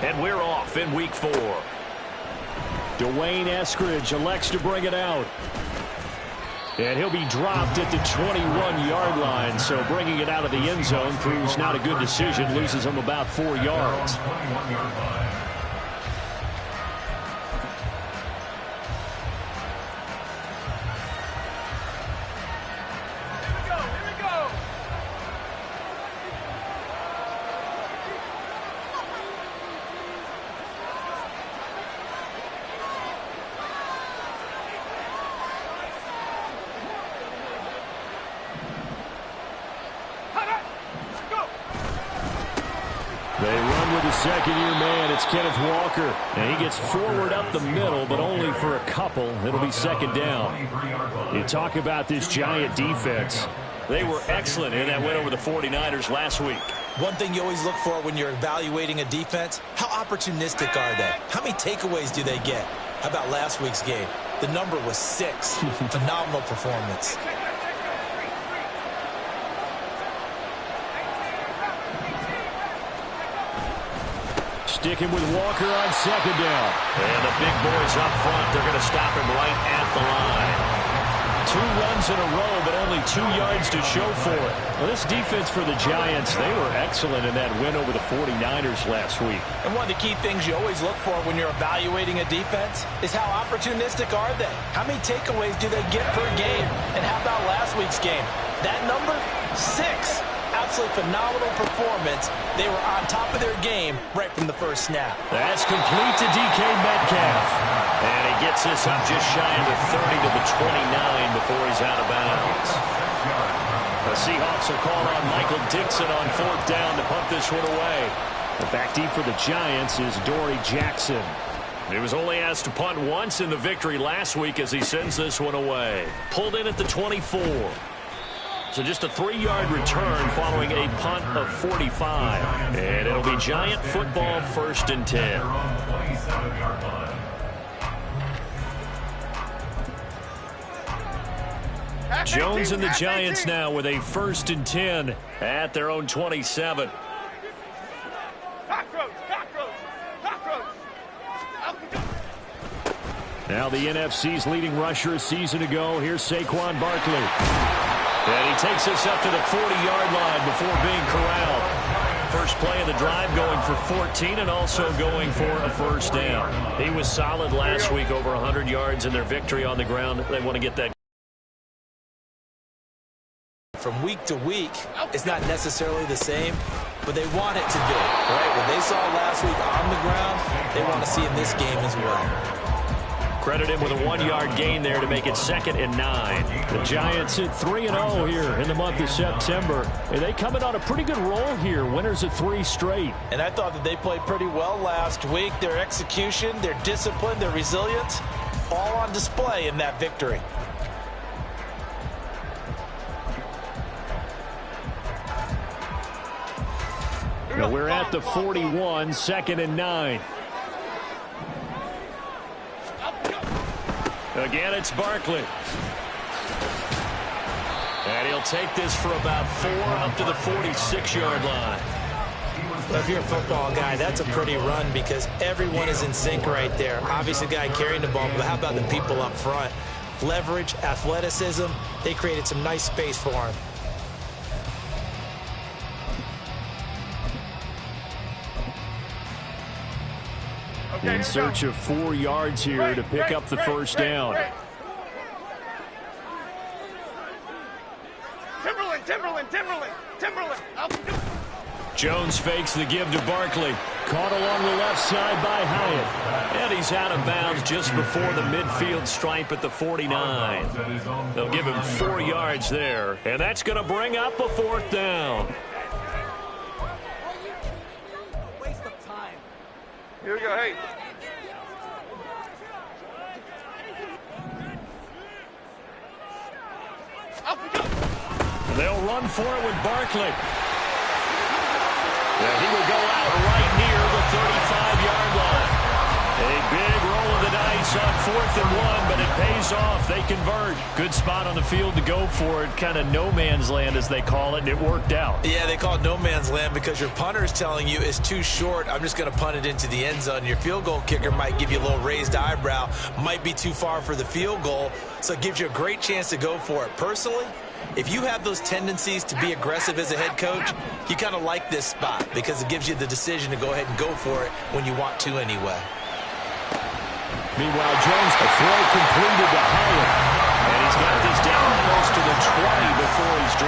And we're off in week 4. Dwayne Eskridge elects to bring it out. And he'll be dropped at the 21-yard line. So bringing it out of the end zone proves not a good decision. Loses him about 4 yards. They run with the second-year man. It's Kenneth Walker. And he gets forward up the middle, but only for a couple. It'll be second down. You talk about this Giant defense. They were excellent in that win over the 49ers last week. One thing you always look for when you're evaluating a defense, how opportunistic are they? How many takeaways do they get? How about last week's game? The number was 6. Phenomenal performance. Sticking with Walker on second down. And the big boys up front, they're going to stop him right at the line. 2 runs in a row, but only 2 yards to show for it. Well, this defense for the Giants, they were excellent in that win over the 49ers last week. And one of the key things you always look for when you're evaluating a defense is how opportunistic are they? How many takeaways do they get per game? And how about last week's game? That number, 6. Absolutely phenomenal performance. They were on top of their game right from the first snap. That's complete to DK Metcalf. And he gets this up just shy of the 30 to the 29 before he's out of bounds. The Seahawks will call on Michael Dixon on 4th down to punt this one away. The back deep for the Giants is Dory Jackson. He was only asked to punt once in the victory last week as he sends this one away. Pulled in at the 24. So just a 3-yard return following a punt of 45. And it'll be Giant football 1st and 10. Jones and the Giants now with a 1st and 10 at their own 27. Now the NFC's leading rusher a season ago. Here's Saquon Barkley. And he takes us up to the 40-yard line before being corralled. First play of the drive going for 14 and also going for a 1st down. He was solid last week, over 100 yards in their victory on the ground. They want to get that. From week to week, it's not necessarily the same, but they want it to be, right? What they saw last week on the ground, they want to see in this game as well. Credit him with a 1-yard gain there to make it 2nd and 9. The Giants hit 3-0 here in the month of September. And they coming on a pretty good roll here. Winners of 3 straight. And I thought that they played pretty well last week. Their execution, their discipline, their resilience, all on display in that victory. Now we're at the 41, 2nd and 9. Again, it's Barkley. And he'll take this for about 4 up to the 46-yard line. Well, if you're a football guy, that's a pretty run because everyone is in sync right there. Obviously, the guy carrying the ball, but how about the people up front? Leverage, athleticism, they created some nice space for him. In search of 4 yards here to pick up the 1st down. Jones fakes the give to Barkley. Caught along the left side by Hyatt. And he's out of bounds just before the midfield stripe at the 49. They'll give him 4 yards there. And that's going to bring up a 4th down. Here we go, hey. They'll run for it with Barkley. And he will go out right near the 35-yard line. A big roll of the dice on 4th and 1, but it pays off. They convert. Good spot on the field to go for it. Kind of no man's land, as they call it, and it worked out. Yeah, they call it no man's land because your punter is telling you it's too short. I'm just going to punt it into the end zone. Your field goal kicker might give you a little raised eyebrow, might be too far for the field goal, so it gives you a great chance to go for it. Personally, if you have those tendencies to be aggressive as a head coach, you kind of like this spot because it gives you the decision to go ahead and go for it when you want to anyway. Meanwhile, Jones, a throw completed to Howard. And he's got this down almost to the 20 before he's dropped.